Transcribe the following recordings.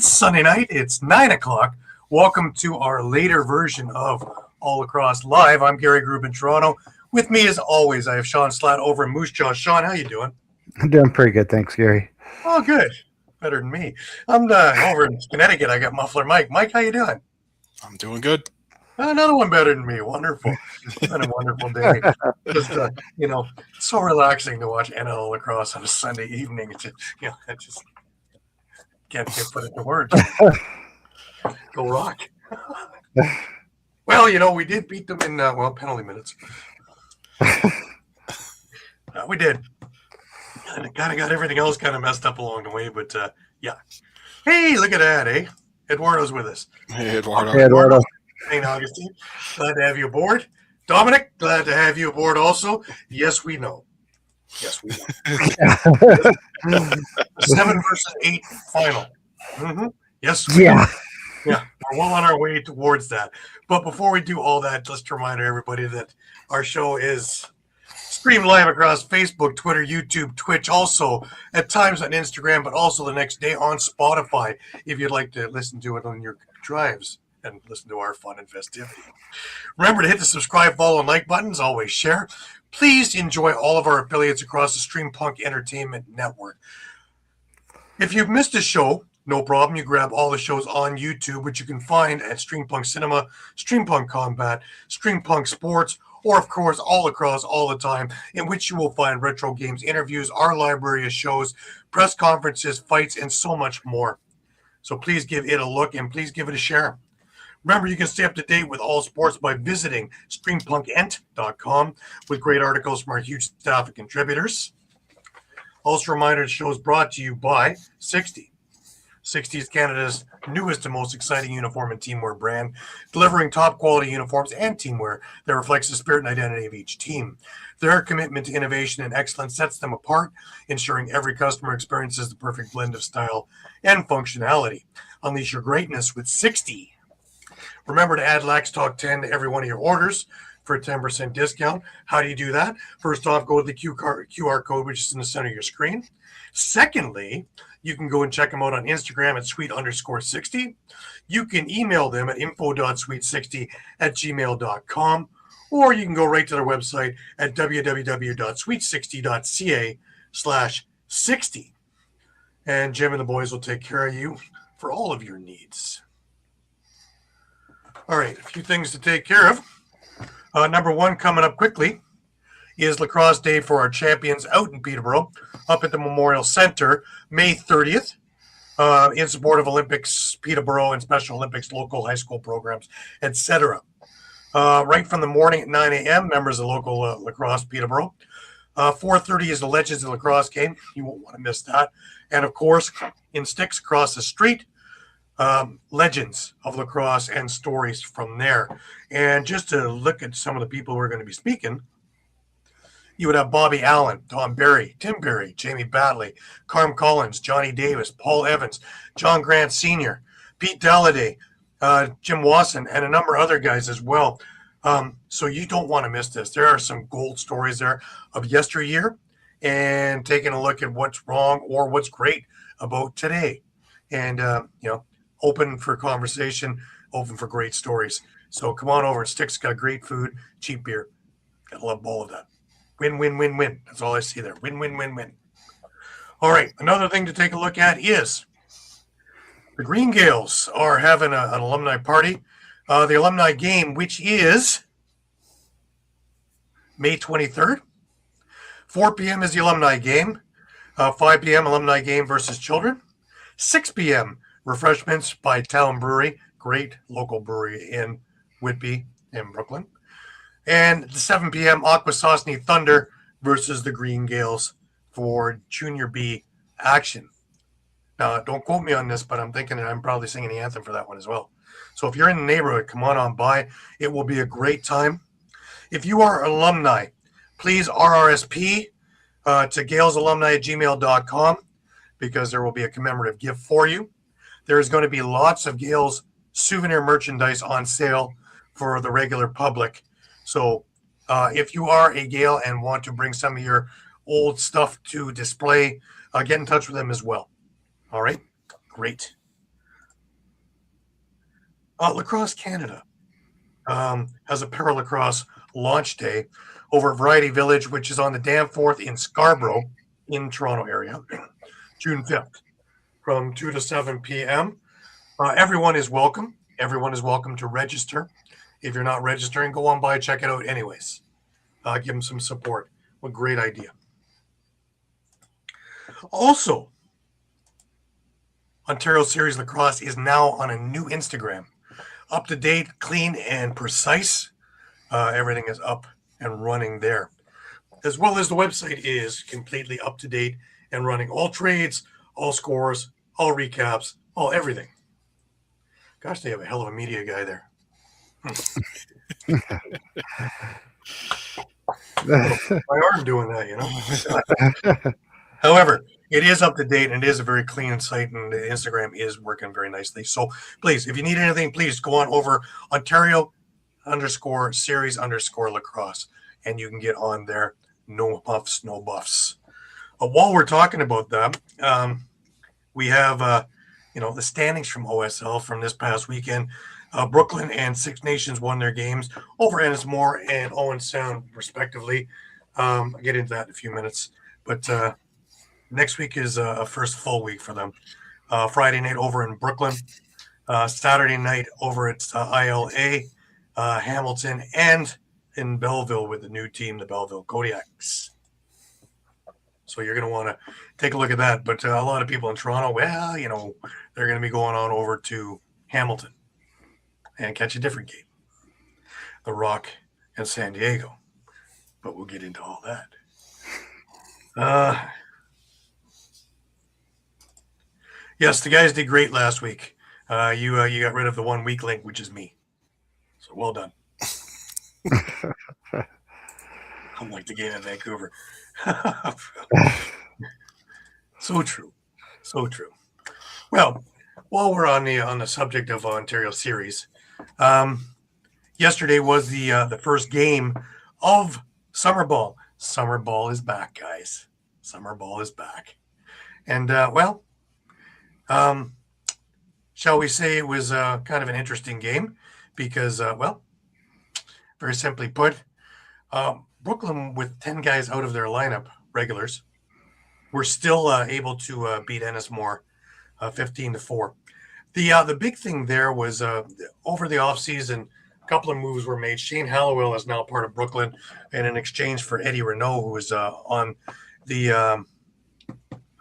It's Sunday night. It's 9 o'clock. Welcome to our later version of All Lacrosse Live. I'm Gary Groob in Toronto. With me, as always, I have Shawn Slaght over in Moose Jaw. Shawn, how you doing? I'm doing pretty good, thanks, Gary. Oh, good. Better than me. I'm over in Connecticut. I got Muffler Mike. Mike, how you doing? I'm doing good. Another one better than me. Wonderful. It's been a wonderful day. Just, it's so relaxing to watch NLL lacrosse on a Sunday evening. It's just, I just can't put it into words. Go Rock. Well, we did beat them in, penalty minutes. We did. And it kind of got everything else kind of messed up along the way, but yeah. Hey, look at that, eh? Eduardo's with us. Hey, Eduardo. Hey, Eduardo. St. Augustine, glad to have you aboard. Dominic, glad to have you aboard also. Yes, we know. Yes, we know. 7 versus 8 final. Mm-hmm. Yes, we know. Yeah, we're well on our way towards that. But before we do all that, just to remind everybody that our show is streamed live across Facebook, Twitter, YouTube, Twitch, also at times on Instagram, but also the next day on Spotify if you'd like to listen to it on your drives and listen to our fun and festivity. Remember to hit the subscribe, follow, and like buttons. Always share. Please enjoy all of our affiliates across the Streampunk Entertainment Network. If you've missed a show, no problem. You grab all the shows on YouTube, which you can find at Streampunk Cinema, Streampunk Combat, Streampunk Sports, or, of course, all across all the time, in which you will find retro games, interviews, our library of shows, press conferences, fights, and so much more. So please give it a look and please give it a share. Remember, you can stay up to date with all sports by visiting streampunkentertainment.com with great articles from our huge staff of contributors. Also, a reminder, the show is brought to you by 60. 60 is Canada's newest and most exciting uniform and teamwear brand, delivering top quality uniforms and teamwear that reflects the spirit and identity of each team. Their commitment to innovation and excellence sets them apart, ensuring every customer experiences the perfect blend of style and functionality. Unleash your greatness with 60. Remember to add Lax Talk 10 to every one of your orders for a 10% discount. How do you do that? First off, go to the QR code, which is in the center of your screen. Secondly, you can go and check them out on Instagram at sweet_60. You can email them at info.sweet60@gmail.com, or you can go right to their website at www.sweet60.ca/60. And Jim and the boys will take care of you for all of your needs. All right, a few things to take care of. Number one, coming up quickly, is Lacrosse Day for our champions out in Peterborough, up at the Memorial Center, May 30th, in support of Olympics Peterborough and Special Olympics local high school programs, etc. Right from the morning at 9 a.m., members of local Lacrosse Peterborough. 4:30 is the Legends of Lacrosse game. You won't want to miss that. And, of course, in sticks across the street, Legends of Lacrosse and stories from there. And just to look at some of the people who are going to be speaking, you would have Bobby Allen, Tom Berry, Tim Berry, Jamie Batley, Carm Collins, Johnny Davis, Paul Evans, John Grant Sr., Pete Dalladay, Jim Wasson, and a number of other guys as well. So you don't want to miss this. There are some gold stories there of yesteryear and taking a look at what's wrong or what's great about today. And, open for conversation, open for great stories. So come on over. Stick's got great food, cheap beer. Gotta love all of that. Win, win, win, win. That's all I see there. Win, win, win, win. All right. Another thing to take a look at is the Green Gales are having an alumni party. The alumni game, which is May 23rd. 4 p.m. is the alumni game. 5 p.m. alumni game versus children. 6 p.m. refreshments by Town Brewery, great local brewery in Whitby in Brooklyn. And the 7 p.m. Akwesasne Thunder versus the Green Gales for Junior B action. Now, don't quote me on this, but I'm thinking that I'm probably singing the anthem for that one as well. So if you're in the neighborhood, come on by. It will be a great time. If you are alumni, please RRSP to galesalumni@gmail.com because there will be a commemorative gift for you. There's going to be lots of Gales souvenir merchandise on sale for the regular public. So if you are a Gale and want to bring some of your old stuff to display, get in touch with them as well. All right? Great. Lacrosse Canada has a Paralacrosse launch day over at Variety Village, which is on the Danforth in Scarborough, in Toronto area, June 5th, from 2 to 7 p.m. Everyone is welcome. Everyone is welcome to register. If you're not registering, go on by, check it out anyways. Give them some support. What a great idea. Also, Ontario Series Lacrosse is now on a new Instagram. Up to date, clean, and precise. Everything is up and running there. As well as the website is completely up to date and running all trades, all scores, all recaps, all everything. Gosh, they have a hell of a media guy there. My arm doing that, you know. However, it is up to date and it is a very clean site, and the Instagram is working very nicely. So please, if you need anything, please go on over Ontario_series_lacrosse, and you can get on there. No puffs, no buffs. While we're talking about that, we have the standings from OSL from this past weekend. Brooklyn and Six Nations won their games over Ennismore and Owen Sound, respectively. I'll get into that in a few minutes. But next week is a first full week for them. Friday night over in Brooklyn. Saturday night over at ILA, Hamilton, and in Belleville with the new team, the Belleville Kodiaks. So you're going to want to take a look at that. But a lot of people in Toronto, they're going to be going on over to Hamilton and catch a different game, the Rock and San Diego. But we'll get into all that. Yes, the guys did great last week. You got rid of the 1 weak link, which is me. So well done. I'm like the game in Vancouver. So true. So true. Well, while we're on the subject of Ontario Series, yesterday was the first game of Summer Ball. Summer Ball is back, guys. Summer Ball is back. And, shall we say it was kind of an interesting game because, very simply put, Brooklyn, with 10 guys out of their lineup, regulars, were still able to beat Ennismore 15-4. The big thing there was over the offseason, a couple of moves were made. Shane Hallowell is now part of Brooklyn, and in exchange for Eddie Renault, who is on the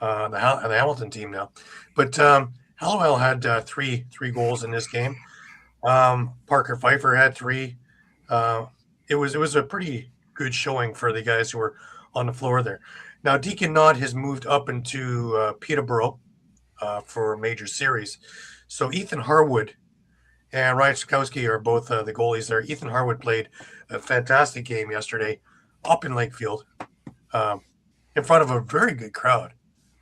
Hamilton team now. But Hallowell had three goals in this game. Parker Pfeiffer had 3. It was a pretty good showing for the guys who were on the floor there. Now, Deacon Knott has moved up into Peterborough for major series. So Ethan Harwood and Ryan Skowski are both the goalies there. Ethan Harwood played a fantastic game yesterday up in Lakefield in front of a very good crowd.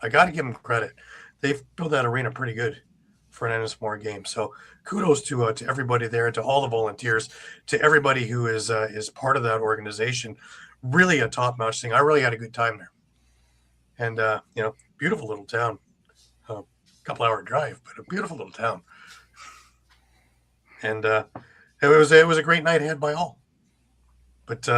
I got to give them credit. They've built that arena pretty good for an Ennismore game. So kudos to everybody there, to all the volunteers, to everybody who is part of that organization. Really a top-notch thing. I really had a good time there. And, beautiful little town. Couple-hour drive, but a beautiful little town. And it was a great night had by all. But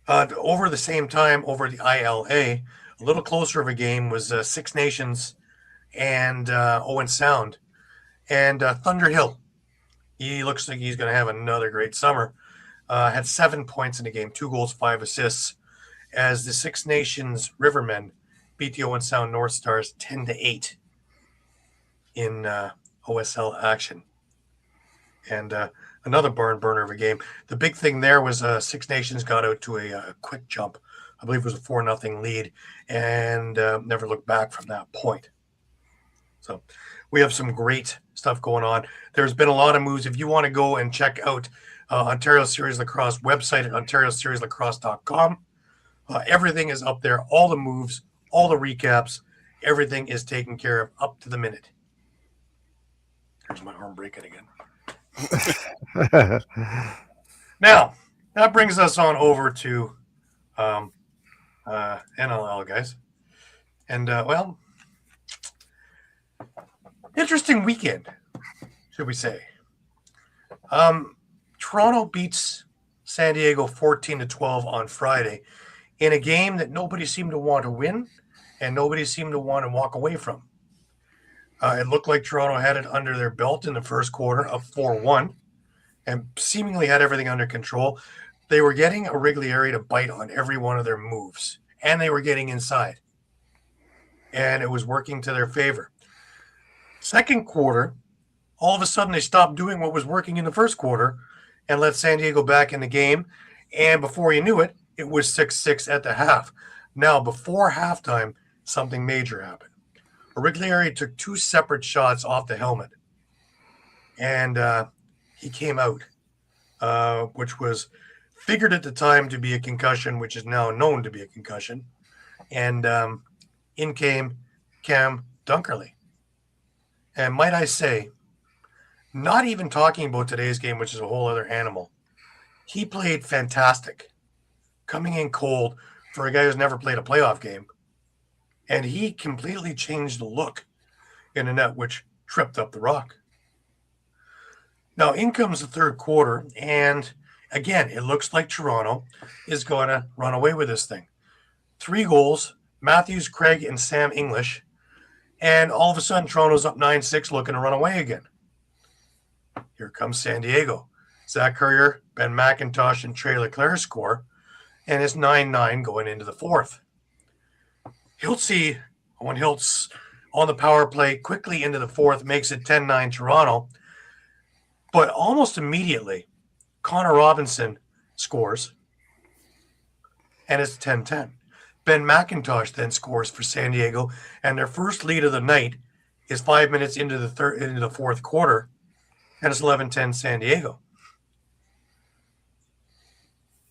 over the same time, over the ILA, a little closer of a game was Six Nations and Owen Sound. And Thunder Hill, he looks like he's going to have another great summer. Had 7 points in the game, 2 goals, 5 assists, as the Six Nations Rivermen beat the Owen Sound North Stars 10-8 in OSL action. And another barn burner of a game. The big thing there was Six Nations got out to a quick jump. I believe it was a 4-0 lead, and never looked back from that point. So we have some great stuff going on. There's been a lot of moves. If you want to go and check out Ontario Series Lacrosse website at OntarioSeriesLacrosse.com, everything is up there. All the moves, all the recaps, everything is taken care of up to the minute. There's my arm breaking again. Now, that brings us on over to NLL, guys. And, interesting weekend, should we say. Toronto beats San Diego 14-12 on Friday in a game that nobody seemed to want to win and nobody seemed to want to walk away from. It looked like Toronto had it under their belt in the first quarter of 4-1 and seemingly had everything under control. They were getting Origlieri to bite on every one of their moves, and they were getting inside. And it was working to their favor. Second quarter, all of a sudden they stopped doing what was working in the first quarter and let San Diego back in the game. And before you knew it, it was 6-6 at the half. Now, before halftime, something major happened. Origlieri took 2 separate shots off the helmet. And he came out, which was figured at the time to be a concussion, which is now known to be a concussion. And in came Cam Dunkerley. And might I say, not even talking about today's game, which is a whole other animal, he played fantastic, coming in cold for a guy who's never played a playoff game. And he completely changed the look in the net, which tripped up the rock. Now, in comes the third quarter, and again, it looks like Toronto is going to run away with this thing. 3 goals, Matthews, Craig, and Sam English, and all of a sudden, Toronto's up 9-6, looking to run away again. Here comes San Diego. Zach Currier, Ben McIntosh, and Trey Leclerc score, and it's 9-9 going into the fourth. Hiltzy, when Hiltz on the power play quickly into the fourth, makes it 10-9 Toronto. But almost immediately, Connor Robinson scores, and it's 10-10. Ben McIntosh then scores for San Diego, and their first lead of the night is 5 minutes into the fourth quarter, and it's 11-10 San Diego.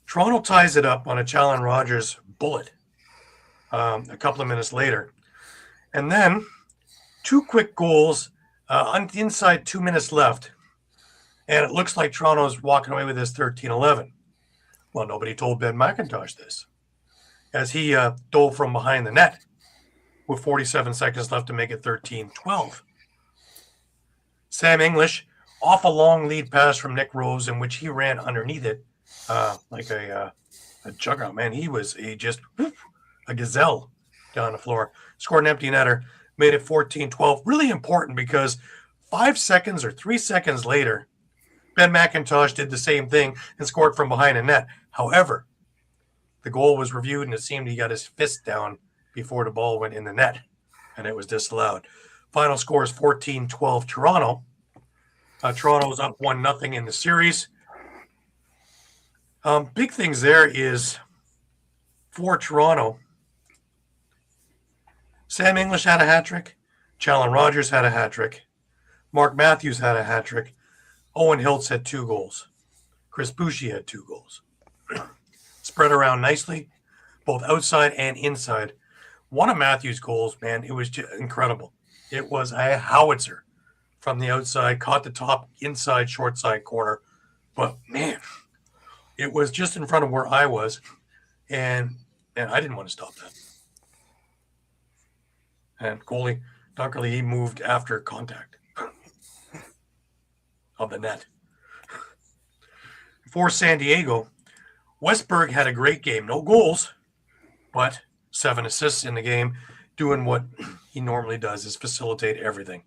Toronto ties it up on a Challen Rogers bullet a couple of minutes later. And then 2 quick goals inside 2 minutes left. And it looks like Toronto's walking away with this 13-11. Well, nobody told Ben McIntosh this, as he dove from behind the net with 47 seconds left to make it 13-12. Sam English off a long lead pass from Nick Rose, in which he ran underneath it like a juggernaut. Man, he was a gazelle down the floor. Scored an empty netter, made it 14-12. Really important because 5 seconds or 3 seconds later, Ben McIntosh did the same thing and scored from behind the net. However, the goal was reviewed, and it seemed he got his fist down before the ball went in the net, and it was disallowed. Final score is 14-12 Toronto. Toronto is up 1-0 in the series. Big things there is for Toronto. Sam English had a hat trick. Challen Rogers had a hat trick. Mark Matthews had a hat trick. Owen Hiltz had 2 goals. Chris Boucher had 2 goals. Spread around nicely, both outside and inside. One of Matthews' goals, man, it was just incredible. It was a howitzer from the outside, caught the top inside short side corner. But, man, it was just in front of where I was, and I didn't want to stop that. And goalie Dunkerley, he moved after contact of the net. For San Diego, Westberg had a great game. No goals, but 7 assists in the game, doing what he normally does, is facilitate everything.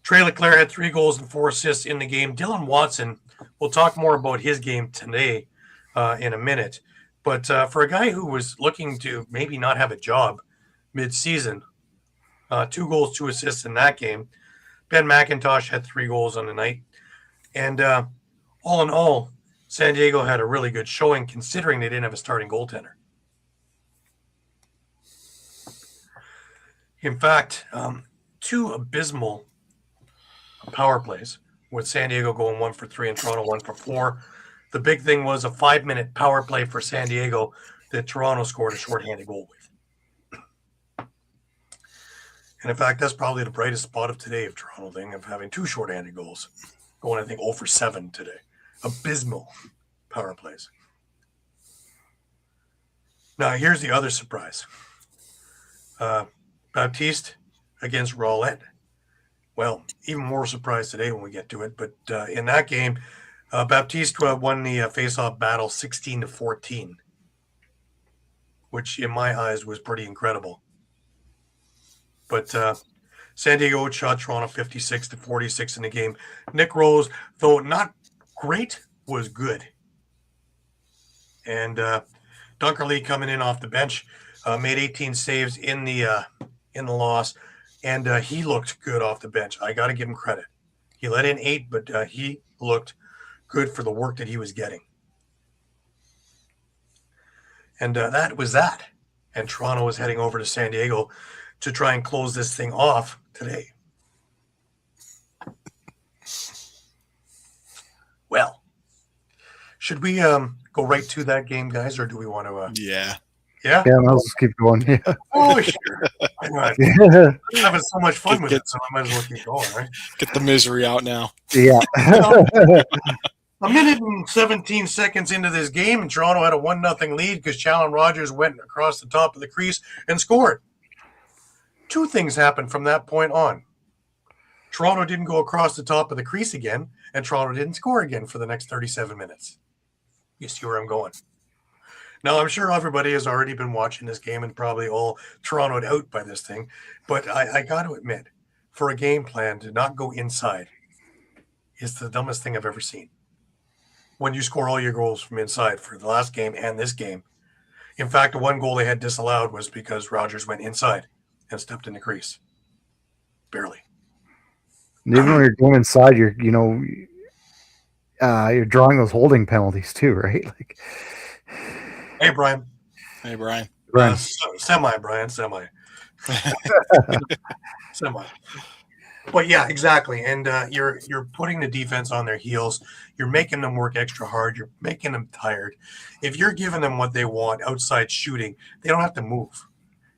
Trey Leclerc had 3 goals and 4 assists in the game. Dylan Watson, we'll talk more about his game today in a minute. But for a guy who was looking to maybe not have a job mid-season, 2 goals, 2 assists in that game. Ben McIntosh had 3 goals on the night. And all in all, San Diego had a really good showing considering they didn't have a starting goaltender. In fact, 2 abysmal power plays with San Diego going 1 for 3 and Toronto 1 for 4. The big thing was a 5-minute power play for San Diego that Toronto scored a shorthanded goal with. And in fact, that's probably the brightest spot of today of Toronto thing, of having 2 shorthanded goals. Going, I think, 0 for 7 today. Abysmal power plays. Now, here's the other surprise. Baptiste against Rowlett. well, even more surprised today when we get to it. But in that game, Baptiste won the face-off battle 16-14, which in my eyes was pretty incredible. But San Diego outshot Toronto 56-46 in the game. Nick Rose, though not great, was good. And Dunker Lee coming in off the bench made 18 saves in the loss, and he looked good off the bench. I got to give him credit. He let in 8, but he looked good for the work that he was getting. And that was that. And Toronto was heading over to San Diego to try and close this thing off today. Well, should we go right to that game, guys, or do we want to? Yeah. Yeah? Yeah, let's just keep going. Yeah. Oh, sure. I'm having so much fun with it, so I might as well keep going, right? Get the misery out now. Yeah. A minute and 17 seconds into this game, and Toronto had a 1-0 lead because Challen Rogers went across the top of the crease and scored. 2 things happened from that point on. Toronto didn't go across the top of the crease again, and Toronto didn't score again for the next 37 minutes. You see where I'm going. Now, I'm sure everybody has already been watching this game and probably all Toronto'd out by this thing, but I got to admit, for a game plan to not go inside is the dumbest thing I've ever seen. When you score all your goals from inside for the last game and this game. In fact, the 1 goal they had disallowed was because Rogers went inside and stepped in the crease. Barely. Even when you're going inside, you're drawing those holding penalties too, right? Like, Hey, Brian. Hey, Brian. Brian. Semi. Semi. But yeah, exactly. And you're putting the defense on their heels. You're making them work extra hard. You're making them tired. If you're giving them what they want, outside shooting, they don't have to move.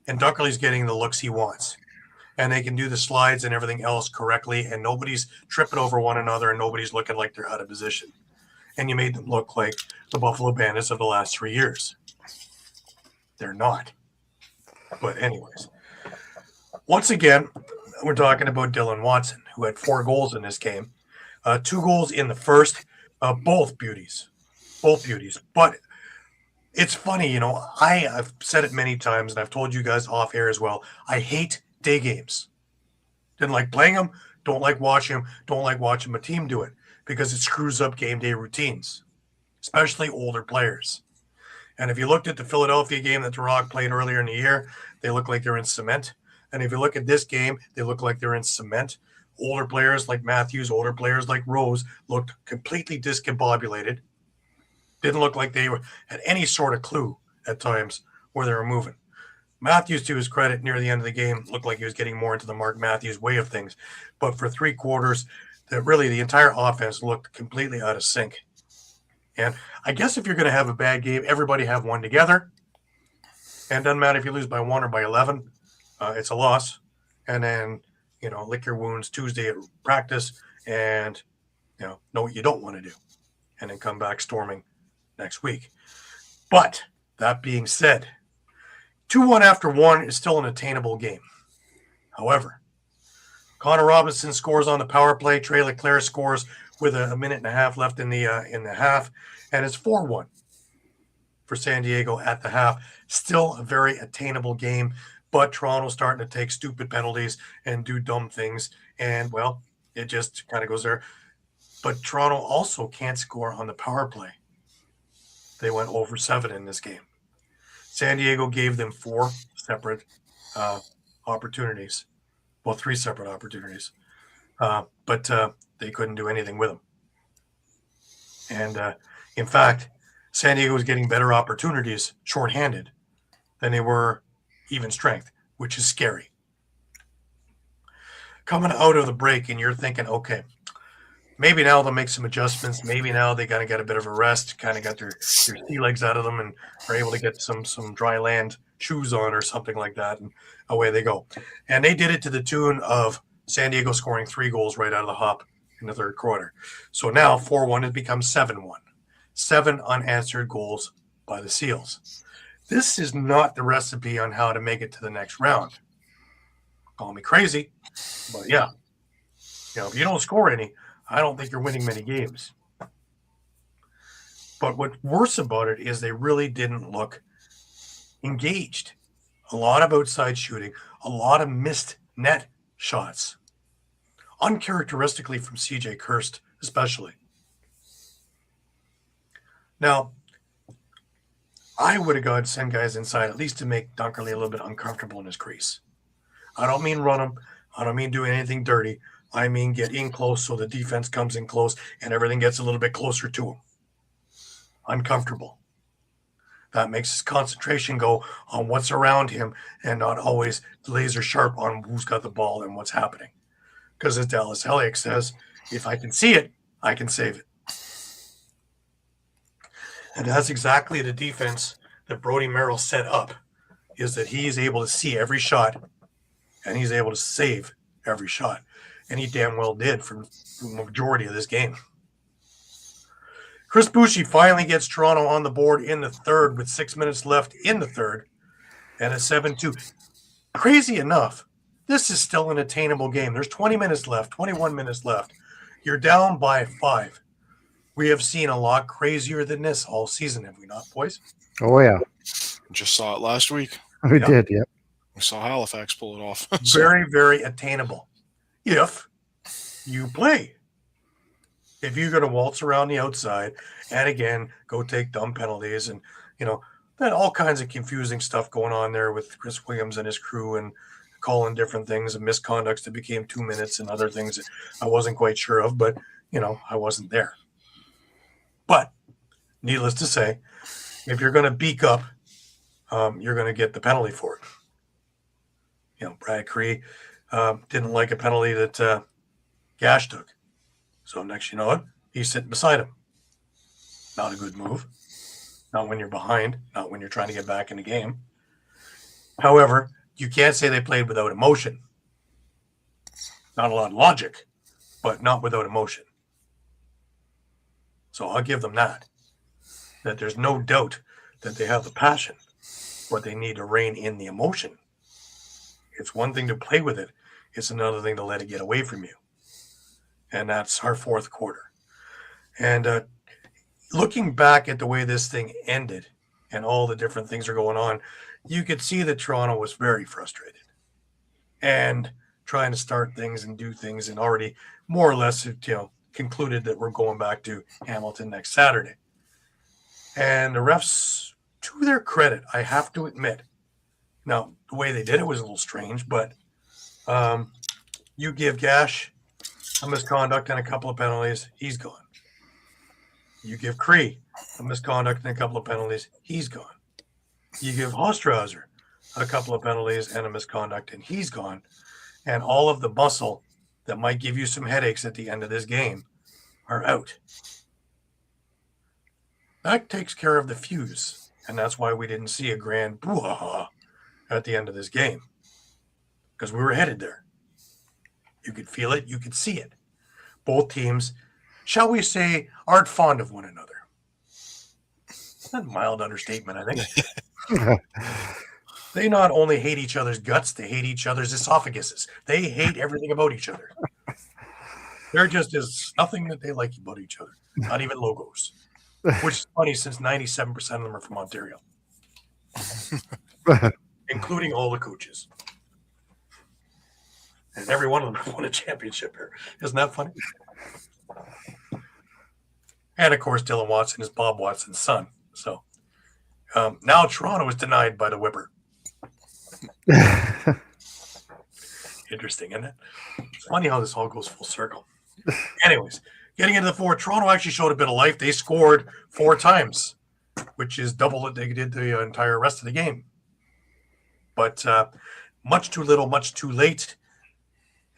And Dunkerley's getting the looks he wants. And they can do the slides and everything else correctly, and nobody's tripping over one another, and nobody's looking like they're out of position. And you made them look like the Buffalo Bandits of the last 3 years. They're not. But anyways, once again, we're talking about Dylan Watson, who had 4 goals in this game. 2 goals in the first, both beauties. But it's funny, I've said it many times, and I've told you guys off air as well. I hate day games. Didn't like playing them, don't like watching them, don't like watching my team do it because it screws up game day routines, especially older players. And if you looked at the Philadelphia game that the Rock played earlier in the year, they look like they're in cement. And if you look at this game, they look like they're in cement. Older players like Matthews, older players like Rose looked completely discombobulated. Didn't look like they had any sort of clue at times where they were moving. Matthews, to his credit, near the end of the game, looked like he was getting more into the Mark Matthews way of things. But for 3 quarters, the entire offense looked completely out of sync. And I guess if you're going to have a bad game, everybody have one together. And it doesn't matter if you lose by 1 or by 11. It's a loss. And then, lick your wounds Tuesday at practice and, know what you don't want to do. And then come back storming next week. But that being said, 2-1 after 1 is still an attainable game. However, Connor Robinson scores on the power play. Trey Leclerc scores with a minute and a half left in the half, and it's 4-1 for San Diego at the half. Still a very attainable game, but Toronto's starting to take stupid penalties and do dumb things, and, well, it just kind of goes there. But Toronto also can't score on the power play. They went over 7 in this game. San Diego gave them 4 separate opportunities. Well, 3 separate opportunities. But they couldn't do anything with them. And, in fact, San Diego was getting better opportunities shorthanded than they were even strength, which is scary. Coming out of the break, and you're thinking, okay, maybe now they'll make some adjustments. Maybe now they got to get a bit of a rest, kind of got their sea legs out of them and are able to get some dry land shoes on or something like that, and away they go. And they did it to the tune of San Diego scoring 3 goals right out of the hop in the third quarter. So now 4-1 has become 7-1. 7 unanswered goals by the Seals. This is not the recipe on how to make it to the next round. Call me crazy, but yeah. If you don't score any, I don't think you're winning many games. But what's worse about it is they really didn't look engaged. A lot of outside shooting, a lot of missed net shots, uncharacteristically from CJ Kirst, especially. Now, I would have gone to send guys inside at least to make Dunkerley a little bit uncomfortable in his crease. I don't mean run him. I don't mean do anything dirty. I mean get in close so the defense comes in close and everything gets a little bit closer to him. Uncomfortable. That makes his concentration go on what's around him and not always laser sharp on who's got the ball and what's happening. Because as Dallas Heliak says, if I can see it, I can save it. And that's exactly the defense that Brody Merrill set up, is that he's able to see every shot and he's able to save every shot. And he damn well did for the majority of this game. Chris Boucher finally gets Toronto on the board in the third with 6 minutes left in the third and a 7-2. Crazy enough, this is still an attainable game. There's 20 minutes left, 21 minutes left. You're down by 5. We have seen a lot crazier than this all season, have we not, boys? Oh, yeah. Just saw it last week. We did, yeah. We saw Halifax pull it off. Very, very attainable. If you play. If you're going to waltz around the outside and, again, go take dumb penalties and, then all kinds of confusing stuff going on there with Chris Williams and his crew and calling different things and misconducts that became 2 minutes and other things that I wasn't quite sure of, but, I wasn't there. But needless to say, if you're going to beak up, you're going to get the penalty for it. Brad Cree didn't like a penalty that Gash took. So next you know it, he's sitting beside him. Not a good move. Not when you're behind. Not when you're trying to get back in the game. However, you can't say they played without emotion. Not a lot of logic, but not without emotion. So I'll give them that there's no doubt that they have the passion, but they need to rein in the emotion. It's one thing to play with it. It's another thing to let it get away from you. And that's our fourth quarter. And looking back at the way this thing ended and all the different things are going on, you could see that Toronto was very frustrated and trying to start things and do things and already more or less, concluded that we're going back to Hamilton next Saturday. And the refs, to their credit, I have to admit, now the way they did it was a little strange, but you give Gash a misconduct and a couple of penalties, he's gone. You give Cree a misconduct and a couple of penalties, he's gone. You give Osterhauser a couple of penalties and a misconduct, and he's gone. And all of the muscle that might give you some headaches at the end of this game are out. That takes care of the fuse, and that's why we didn't see a grand brouhaha at the end of this game, because we were headed there. You could feel it, you could see it. Both teams, shall we say, aren't fond of one another. That's a mild understatement, I think. They not only hate each other's guts, they hate each other's esophaguses. They hate everything about each other. There just is nothing that they like about each other, not even logos. Which is funny since 97% of them are from Ontario, including all the coaches. And every one of them won a championship here. Isn't that funny? And, of course, Dylan Watson is Bob Watson's son. So now Toronto is denied by the Whipper. Interesting, isn't it? It's funny how this all goes full circle. Anyways, getting into the fourth, Toronto actually showed a bit of life. They scored 4 times, which is double what they did the entire rest of the game. But much too little, much too late.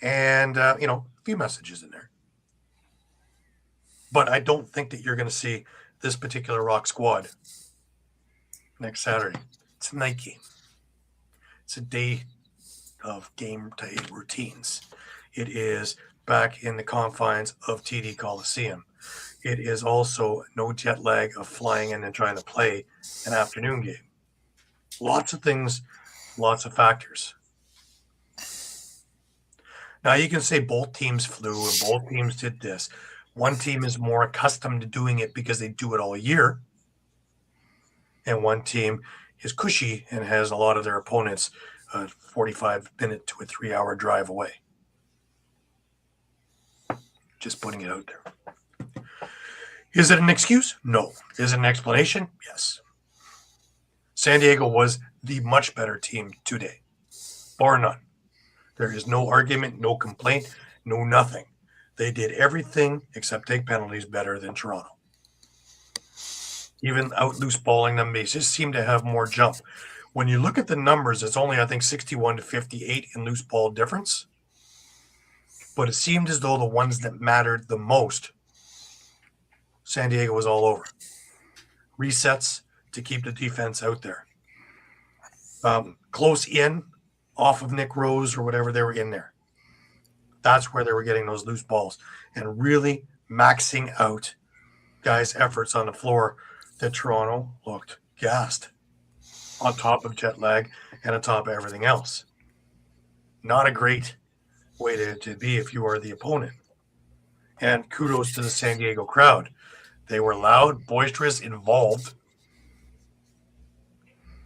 And, a few messages in there. But I don't think that you're going to see this particular Rock squad next Saturday. It's a night game. It's a day of game day routines. It is back in the confines of TD Coliseum. It is also no jet lag of flying in and trying to play an afternoon game. Lots of things, lots of factors. Now you can say both teams flew and both teams did this. One team is more accustomed to doing it because they do it all year. And one team is cushy and has a lot of their opponents a 45-minute to a 3-hour drive away. Just putting it out there. Is it an excuse? No. Is it an explanation? Yes. San Diego was the much better team today, bar none. There is no argument, no complaint, no nothing. They did everything except take penalties better than Toronto. Even out loose balling them, they just seem to have more jump. When you look at the numbers, it's only, I think, 61 to 58 in loose ball difference. But it seemed as though the ones that mattered the most, San Diego was all over. Resets to keep the defense out there. Close in, off of Nick Rose or whatever, they were in there. That's where they were getting those loose balls and really maxing out guys' efforts on the floor that Toronto looked gassed on top of jet lag and on top of everything else. Not a great way to be if you are the opponent. And kudos to the San Diego crowd. They were loud, boisterous, involved,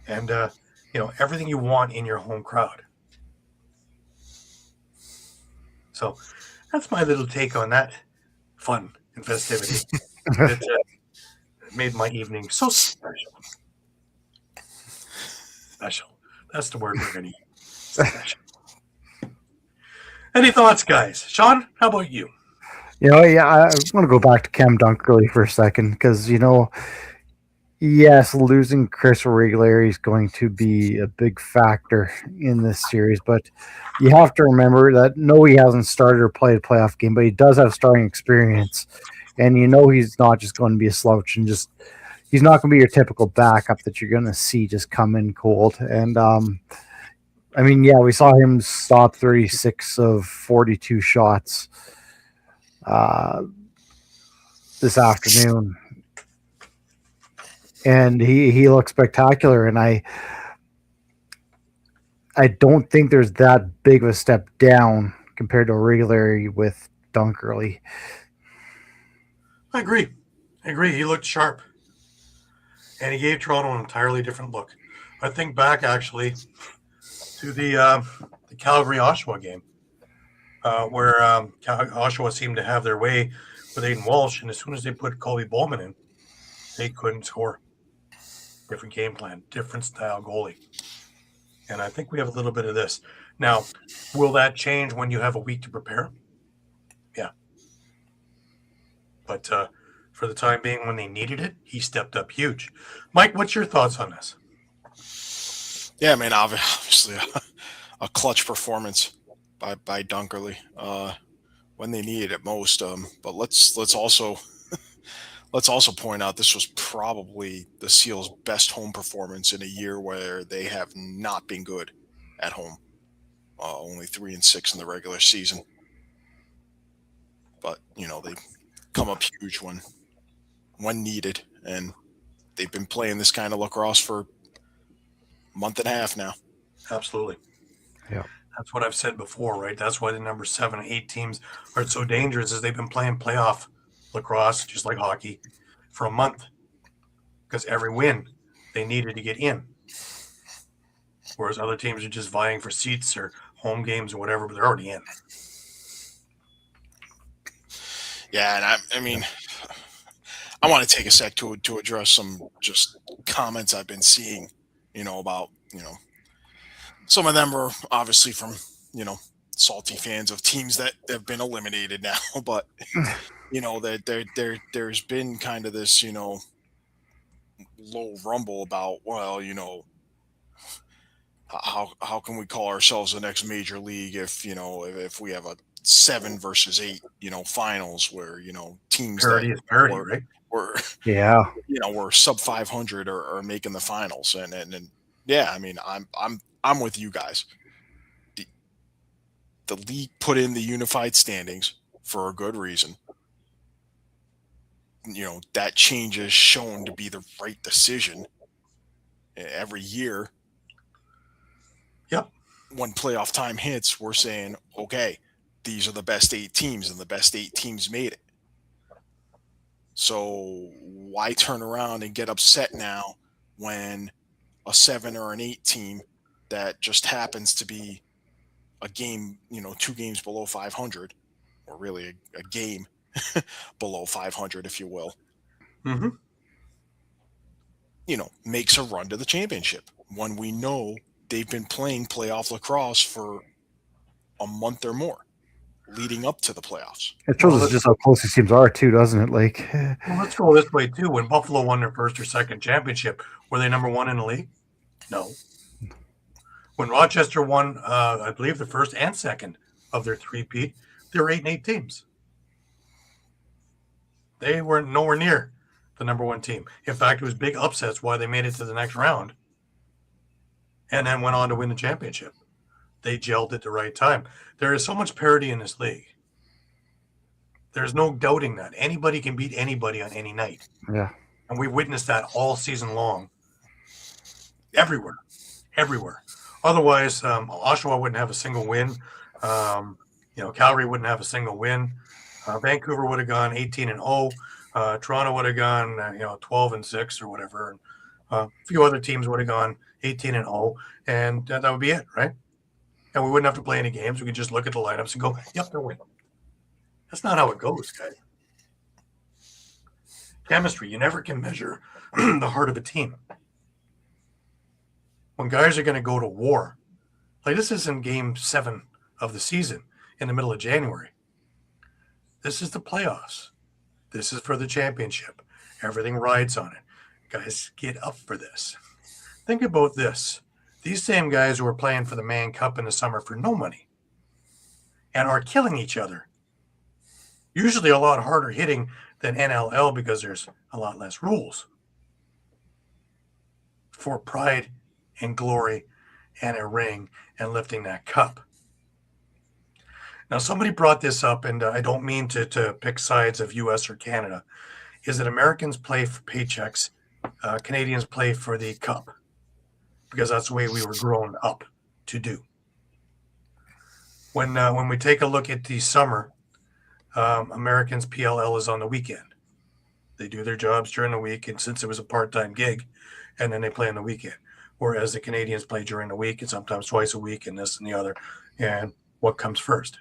and everything you want in your home crowd. So that's my little take on that fun and festivity. It made my evening so special. Special. That's the word we're going to use. Special. Any thoughts, guys? Shawn, how about you? I want to go back to Cam Dunkerley for a second because, yes, losing Chris Regularity is going to be a big factor in this series, but you have to remember that he hasn't started or played a playoff game, but he does have starting experience, and he's not just going to be a slouch and he's not going to be your typical backup that you're going to see just come in cold. And we saw him stop 36 of 42 shots this afternoon. And he looks spectacular, and I don't think there's that big of a step down compared to regularity with Dunkerley. I agree. He looked sharp, and he gave Toronto an entirely different look. I think back actually to the Calgary-Oshawa game, where Oshawa seemed to have their way with Aiden Walsh, and as soon as they put Colby Bowman in, they couldn't score. Different game plan, different style goalie. And I think we have a little bit of this. Now, will that change when you have a week to prepare? Yeah. But for the time being, when they needed it, he stepped up huge. Mike, what's your thoughts on this? Yeah, obviously a clutch performance by Dunkerley when they needed it most. But let's also point out this was probably the Seals' best home performance in a year where they have not been good at home. Only 3-6 in the regular season. But, they come up huge when needed. And they've been playing this kind of lacrosse for a month and a half now. Absolutely. Yeah. That's what I've said before, right? That's why the number 7 and 8 teams are so dangerous, is they've been playing playoff lacrosse, just like hockey, for a month, because every win they needed to get in, whereas other teams are just vying for seats or home games or whatever, but they're already in. Yeah, and I want to take a sec to address some just comments I've been seeing, about, some of them are obviously from, salty fans of teams that have been eliminated now, but there's been kind of this, low rumble about, well, how can we call ourselves the next major league if we have a 7 versus 8, finals where, teams Parity is parity, right? We're sub 500 are making the finals. And yeah, I'm with you guys. The league put in the unified standings for a good reason. That change is shown to be the right decision every year. Yep. When playoff time hits, we're saying, okay, these are the best 8 teams, and the best 8 teams made it. So why turn around and get upset now when a 7 or an 8 team that just happens to be a game, 2 games below 500, or really a game below 500, if you will, Mm-hmm. Makes a run to the championship when we know they've been playing playoff lacrosse for a month or more leading up to the playoffs. It shows us just how close these teams are, too, doesn't it? Well, let's go this way, too. When Buffalo won their first or second championship, were they number 1 in the league? No. When Rochester won, I believe, the first and second of their three-peat, they were 8-8 teams. They were nowhere near the number 1 team. In fact, it was big upsets why they made it to the next round and then went on to win the championship. They gelled at the right time. There is so much parity in this league. There's no doubting that. Anybody can beat anybody on any night. Yeah. And we witnessed that all season long. Everywhere. Otherwise, Oshawa wouldn't have a single win. Calgary wouldn't have a single win. Vancouver would have gone 18-0. Toronto would have gone 12-6 or whatever. A few other teams would have gone 18-0, and that would be it, right? And we wouldn't have to play any games. We could just look at the lineups and go, yep, they're winning. That's not how it goes, guys. Chemistry, you never can measure the heart of a team. When guys are going to go to war, like this isn't game 7 of the season in the middle of January. This is the playoffs. This is for the championship. Everything rides on it. Guys, get up for this. Think about this. These same guys who are playing for the Mann Cup in the summer for no money and are killing each other. Usually a lot harder hitting than NLL because there's a lot less rules. For pride and glory and a ring and lifting that cup. Now, somebody brought this up, and I don't mean to pick sides of U.S. or Canada, is that Americans play for paychecks, Canadians play for the cup, because that's the way we were grown up to do. When we take a look at the summer, Americans' PLL is on the weekend. They do their jobs during the week, and since it was a part-time gig, and then they play on the weekend. Whereas the Canadians play during the week and sometimes twice a week and this and the other. And what comes first?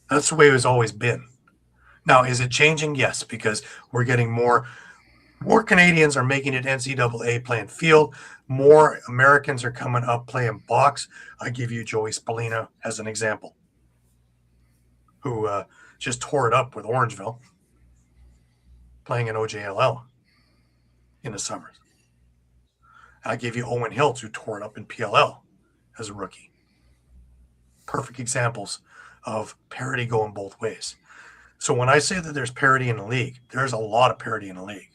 That's the way it has always been. Now, is it changing? Yes, because we're getting more Canadians are making it NCAA playing field. More Americans are coming up playing box. I give you Joey Spallina as an example, who just tore it up with Orangeville, playing in OJLL in the summers. I give you Owen Hiltz, who tore it up in PLL as a rookie. Perfect examples of parity going both ways. So when I say that there's parity in the league, there's a lot of parity in the league.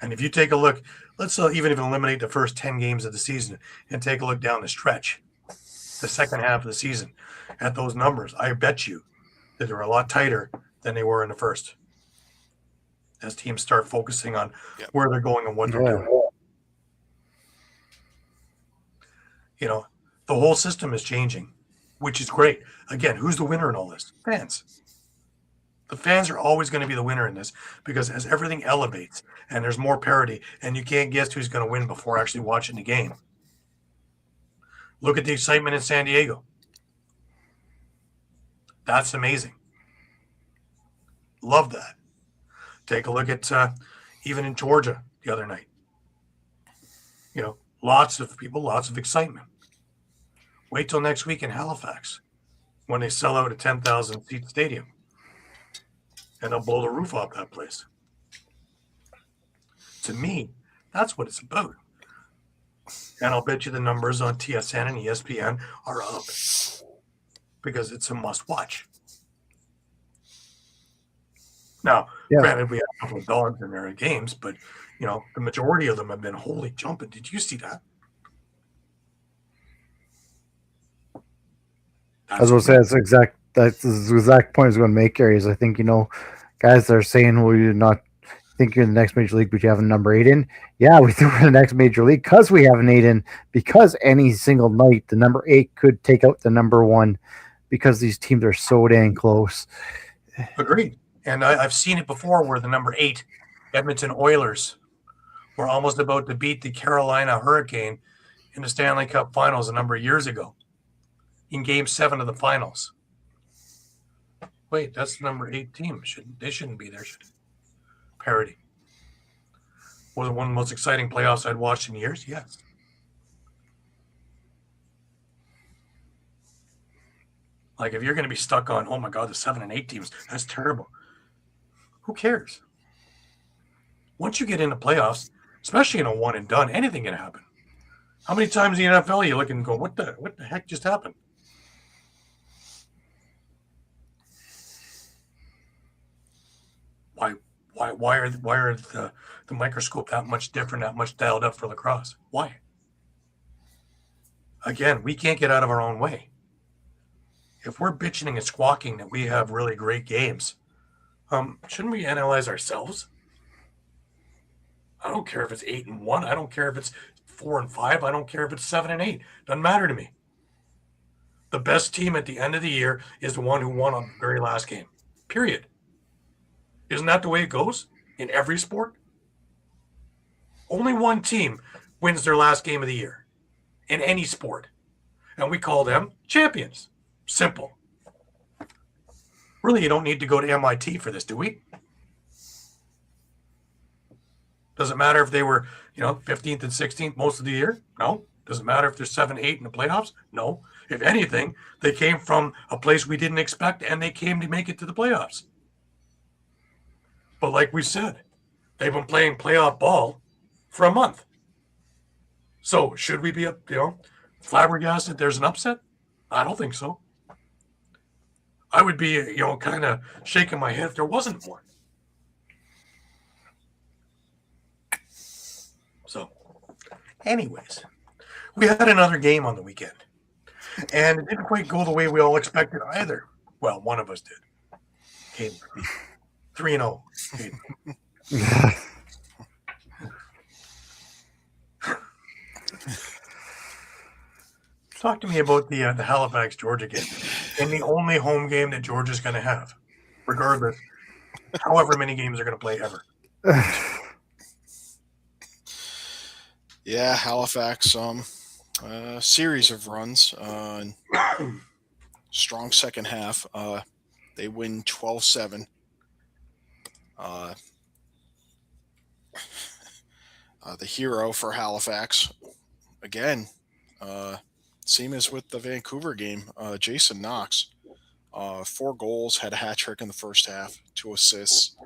And if you take a look, let's even eliminate the first 10 games of the season and take a look down the stretch, the second half of the season, at those numbers, I bet you that they're a lot tighter than they were in the first. As teams start focusing on where they're going and what they're doing. The whole system is changing, which is great. Again, who's the winner in all this? Fans. The fans are always going to be the winner in this because as everything elevates and there's more parity and you can't guess who's going to win before actually watching the game. Look at the excitement in San Diego. That's amazing. Love that. Take a look at even in Georgia the other night. Lots of people, lots of excitement. Wait till next week in Halifax when they sell out a 10,000-seat stadium. And they'll blow the roof off that place. To me, that's what it's about. And I'll bet you the numbers on TSN and ESPN are up because it's a must-watch. Now, granted, we have a couple of dogs in there in games, but, the majority of them have been holy jumping. Did you see that? I was going to say that's the exact point I was going to make, Gary, is I think, guys that are saying, well, you're not, think you're in the next major league, but you have a number 8 in. Yeah, we think we're in the next major league because we have an 8 in, because any single night the number 8 could take out the number 1 because these teams are so dang close. Agreed. And I've seen it before where the number 8 Edmonton Oilers were almost about to beat the Carolina Hurricane in the Stanley Cup Finals a number of years ago in Game 7 of the Finals. Wait, that's the number 8 team. They shouldn't be there, should it? Parody. Was it one of the most exciting playoffs I'd watched in years? Yes. Like, if you're going to be stuck on, oh my God, the 7 and 8 teams, that's terrible. Who cares? Once you get into playoffs, especially in a one and done, anything can happen. How many times in the NFL are you looking and go, what the heck just happened? Why are the microscope that much different, that much dialed up for lacrosse? Why? Again, we can't get out of our own way. If we're bitching and squawking that we have really great games, shouldn't we analyze ourselves? I don't care if it's 8 and 1. I don't care if it's 4 and 5. I don't care if it's 7 and 8. Doesn't matter to me. The best team at the end of the year is the one who won on the very last game. Period. Isn't that the way it goes in every sport? Only one team wins their last game of the year in any sport. And we call them champions. Simple. Really, you don't need to go to MIT for this, do we? Does it matter if they were, 15th and 16th most of the year? No. Does it matter if they're 7, 8 in the playoffs? No. If anything, they came from a place we didn't expect, and they came to make it to the playoffs. But like we said, they've been playing playoff ball for a month. So should we be, flabbergasted there's an upset? I don't think so. I would be, kind of shaking my head if there wasn't one. So, anyways, we had another game on the weekend. And it didn't quite go the way we all expected either. Well, one of us did. Caden 3-0. Talk to me about the Halifax Georgia game, and the only home game that Georgia's going to have, regardless, however many games they're going to play ever. Yeah, Halifax, series of runs, strong second half. They win 12-7. The hero for Halifax, again, same as with the Vancouver game, Jason Knox, 4 goals, had a hat trick in the first half, 2 assists.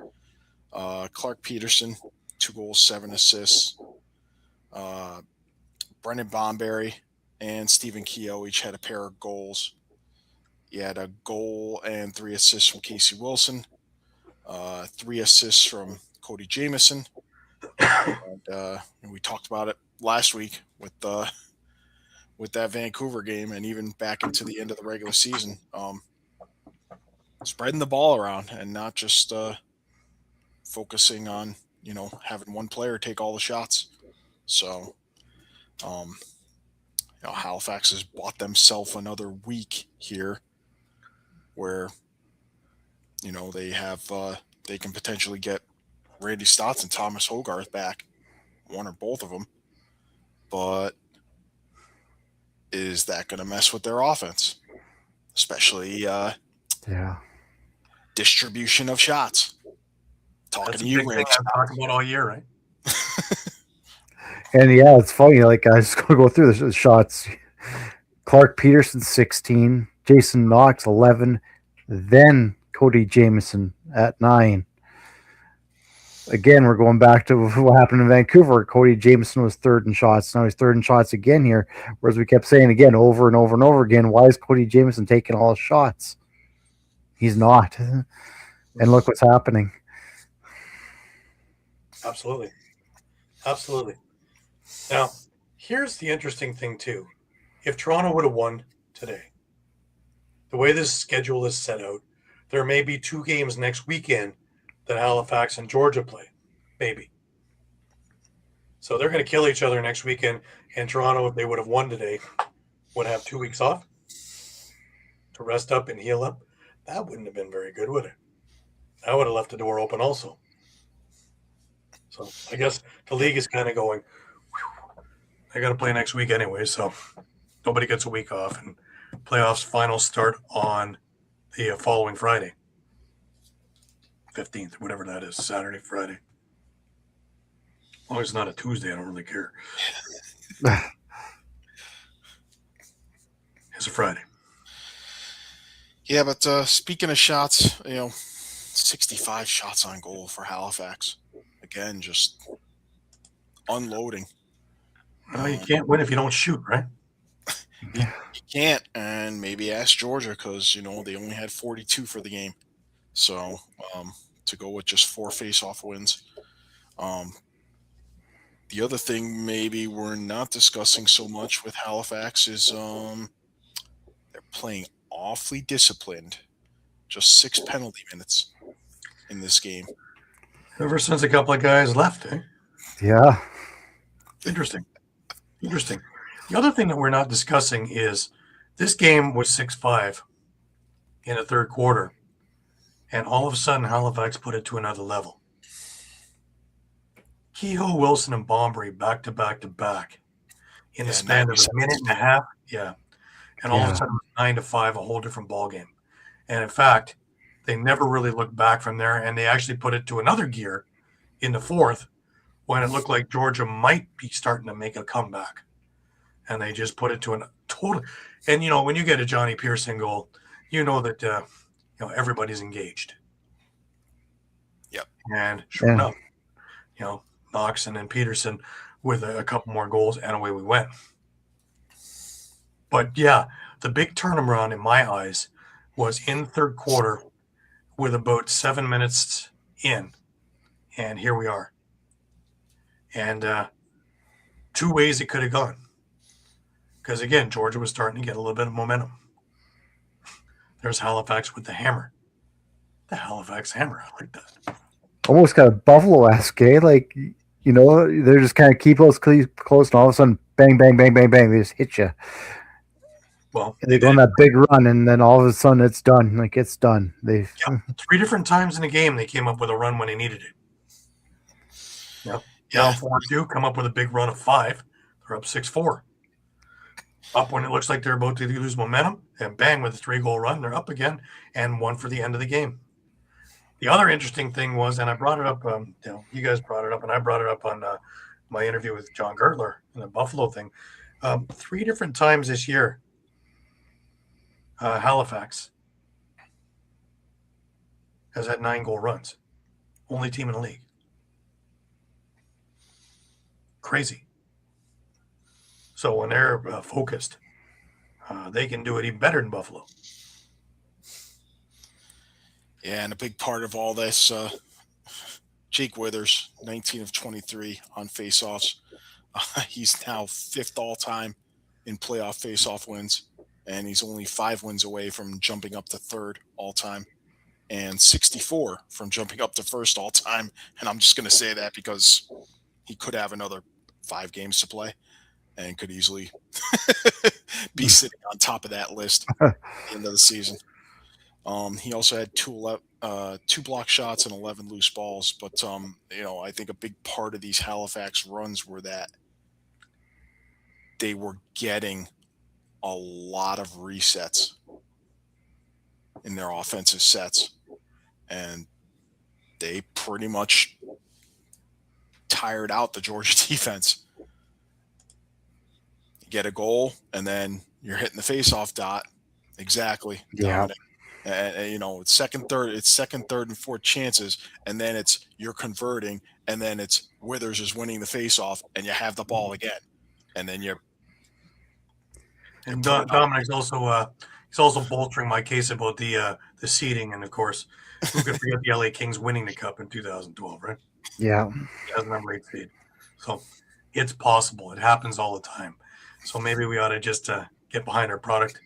Clark Peterson, 2 goals, 7 assists. Brendan Bomberry and Stephen Keogh each had a pair of goals. He had a goal and 3 assists from Casey Wilson, 3 assists from Cody Jamieson. And we talked about it last week with that Vancouver game, and even back into the end of the regular season, spreading the ball around and not just focusing on having one player take all the shots. So Halifax has bought themselves another week here where they have they can potentially get Randy Stotts and Thomas Hogarth back, one or both of them. But is that going to mess with their offense? Especially distribution of shots. Talking to you, Rick. I'm talking about all year, right? And yeah, it's funny. Like, I just going to go through the shots. Clark Peterson, 16. Jason Knox, 11. Then Cody Jamieson at 9. Again, we're going back to what happened in Vancouver. Cody Jamieson was 3rd in shots. Now he's 3rd in shots again here. Whereas we kept saying again, over and over and over again, why is Cody Jamieson taking all the shots? He's not. And look what's happening. Absolutely. Now, here's the interesting thing, too. If Toronto would have won today, the way this schedule is set out, there may be 2 games next weekend that Halifax and Georgia play. Maybe. So they're going to kill each other next weekend. And Toronto, if they would have won today, would have 2 weeks off to rest up and heal up. That wouldn't have been very good, would it? That would have left the door open also. So I guess the league is kind of going, whew, I got to play next week anyway, so nobody gets a week off. And playoffs finals start on the following Friday, 15th, whatever that is, Saturday, Friday. As long as it's not a Tuesday, I don't really care. It's a Friday. Yeah, but speaking of shots, 65 shots on goal for Halifax. Again, just unloading. Well, you can't win if you don't shoot, right? You can't, and maybe ask Georgia because, they only had 42 for the game. So to go with just 4 face-off wins. The other thing maybe we're not discussing so much with Halifax is they're playing awfully disciplined. Just 6 penalty minutes in this game. Ever since a couple of guys left, eh? Yeah. Interesting. The other thing that we're not discussing is this game was 6-5 in the third quarter, and all of a sudden Halifax put it to another level. Kehoe, Wilson, and Bombery back to back in the span of a minute and a half. Yeah. And all of a sudden, 9-5, a whole different ballgame. And in fact, they never really looked back from there, and they actually put it to another gear in the fourth when it looked like Georgia might be starting to make a comeback. And they just put it to a total. And, when you get a Johnny Pearson goal, you know that, everybody's engaged. Yep. And sure enough, Knox and then Peterson with a couple more goals, and away we went. But, yeah, the big turnaround in my eyes was in third quarter with about 7 minutes in, and here we are. And 2 ways it could have gone. Because, again, Georgia was starting to get a little bit of momentum. There's Halifax with the hammer. The Halifax hammer. I like that. Almost got a Buffalo-esque, eh? Like, they're just kind of keep us close, and all of a sudden, bang, bang, bang, bang, bang, they just hit you. Well, they go on that big run, and then all of a sudden it's done. Like, it's done. 3 different times in the game they came up with a run when they needed it. Yep. Down 4-2, come up with a big run of 5. They're up 6-4. Up when it looks like they're about to lose momentum, and bang, with a 3-goal run, they're up again, and 1 for the end of the game. The other interesting thing was, and I brought it up, you guys brought it up, and I brought it up on my interview with John Gertler in the Buffalo thing. 3 different times this year, Halifax has had 9-goal runs. Only team in the league. Crazy. So when they're focused, they can do it even better than Buffalo. Yeah, and a big part of all this, Jake Withers, 19 of 23 on faceoffs. He's now 5th all-time in playoff faceoff wins, and he's only 5 wins away from jumping up to 3rd all-time and 64 from jumping up to 1st all-time. And I'm just going to say that because he could have another 5 games to play and could easily be sitting on top of that list at the end of the season. He also had 2 block shots and 11 loose balls. But, I think a big part of these Halifax runs were that they were getting a lot of resets in their offensive sets. And they pretty much tired out the Georgia defense. You get a goal, and then you're hitting the face-off dot. Exactly. Yeah. It's second, third, and fourth chances, and then it's you're converting, and then it's Withers is winning the face-off, and you have the ball again, and then you're. And Dominic's also he's also bolstering my case about the seeding, and of course, who could forget the LA Kings winning the cup in 2012, right? Yeah, as number 8 seed. So it's possible. It happens all the time. So maybe we ought to just get behind our product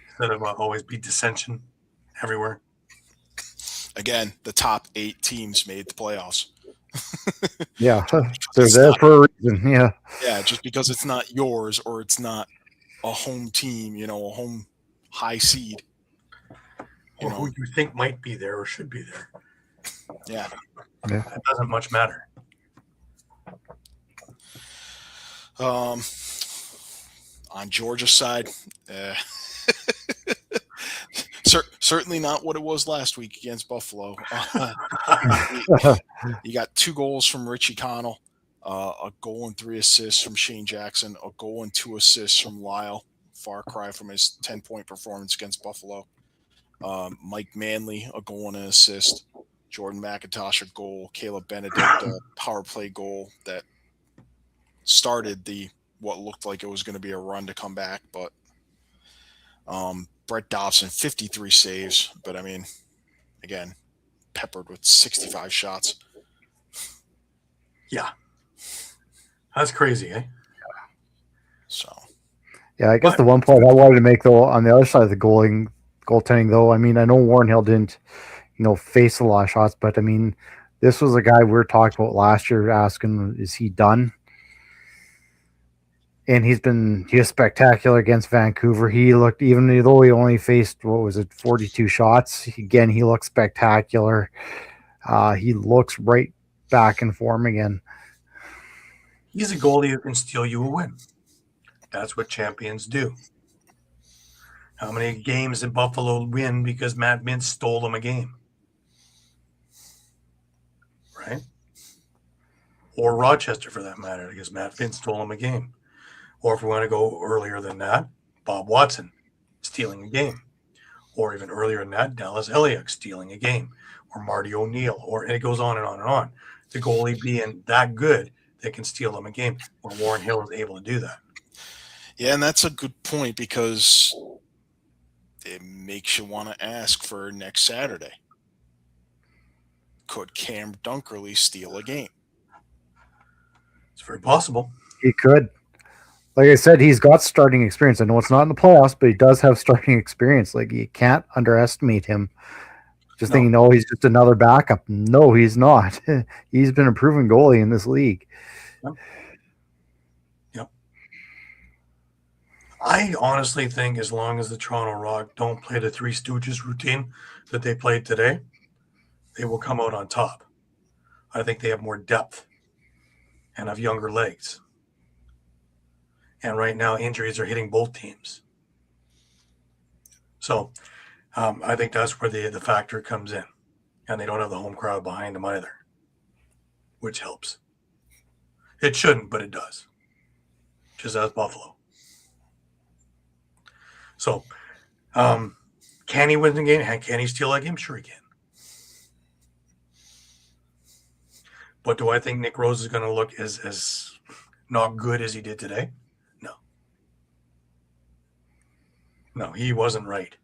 instead of always be dissension everywhere. Again, the top 8 teams made the playoffs. Yeah, Because they're it's there not, for a reason. Yeah, yeah, just because it's not yours or it's not a home team, a home high seed, Or who you think might be there or should be there. Yeah. It doesn't much matter. On Georgia's side, certainly not what it was last week against Buffalo. You got 2 goals from Richie Connell, a goal and 3 assists from Shane Jackson, a goal and 2 assists from Lyle. Far cry from his 10-point performance against Buffalo. Mike Manley, a goal and an assist. Jordan McIntosh, a goal. Caleb Benedict, a power play goal that started what looked like it was going to be a run to come back. But Brett Dobson, 53 saves. But, I mean, again, peppered with 65 shots. Yeah. That's crazy, eh? So. Yeah, I guess the one point I wanted to make, though, on the other side of the goaltending, though, I mean, I know Warren Hill didn't, face a lot of shots, but, I mean, this was a guy we were talking about last year asking, is he done? And he was spectacular against Vancouver. He looked, even though he only faced, 42 shots, again, he looked spectacular. He looks right back in form again. He's a goalie who can steal you a win. That's what champions do. How many games did Buffalo win because Matt Mintz stole them a game? Right? Or Rochester, for that matter, because Matt Mintz stole them a game. Or if we want to go earlier than that, Bob Watson stealing a game. Or even earlier than that, Dallas Eliuk stealing a game. Or Marty O'Neill. And it goes on and on and on. The goalie being that good, they can steal them a game. Where Warren Hill is able to do that. Yeah, and that's a good point because it makes you want to ask for next Saturday. Could Cam Dunkerley steal a game? It's very possible. He could. Like I said, he's got starting experience. I know it's not in the playoffs, but he does have starting experience. Like, you can't underestimate him. Just thinking, he's just another backup. No, he's not. He's been a proven goalie in this league. Yep. I honestly think as long as the Toronto Rock don't play the Three Stooges routine that they played today, they will come out on top. I think they have more depth and have younger legs. And right now, injuries are hitting both teams. So I think that's where the factor comes in. And they don't have the home crowd behind them either, which helps. It shouldn't, but it does. Just as Buffalo. So can he win the game? Can he steal that game? Sure he can. But do I think Nick Rose is going to look as not good as he did today? No, he wasn't right.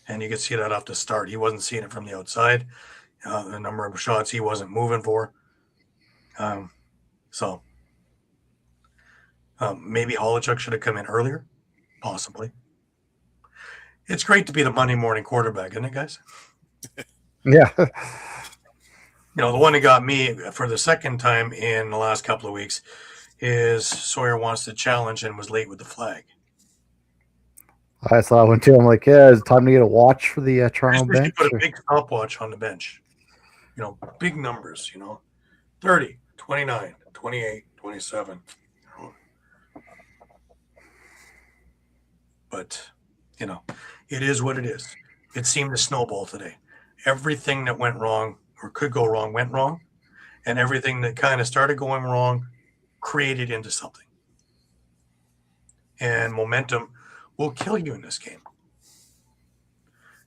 And you could see that off the start. He wasn't seeing it from the outside. The number of shots he wasn't moving for. Maybe Holochuk should have come in earlier. Possibly. It's great to be the Monday morning quarterback, isn't it, guys? Yeah. The one that got me for the second time in the last couple of weeks is Sawyer wants to challenge and was late with the flag. I saw that one too. I'm like, yeah, it's time to get a watch for the Toronto bench. Put a big stopwatch on the bench. Big numbers, 30, 29, 28, 27. But, it is what it is. It seemed to snowball today. Everything that went wrong or could go wrong went wrong. And everything that kind of started going wrong created into something. And momentum will kill you in this game.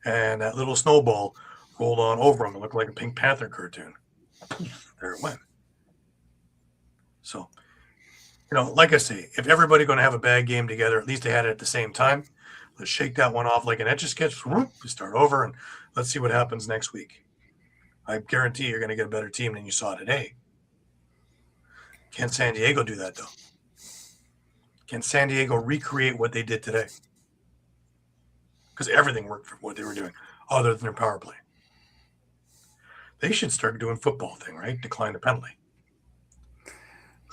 And that little snowball rolled on over him. It looked like a Pink Panther cartoon. There it went. So, like I say, if everybody going to have a bad game together, at least they had it at the same time. Let's shake that one off like an Etch-a-Sketch. We start over, and let's see what happens next week. I guarantee you're going to get a better team than you saw today. Can San Diego do that, though? Can San Diego recreate what they did today? Because everything worked for what they were doing, other than their power play. They should start doing football thing, right? Decline the penalty.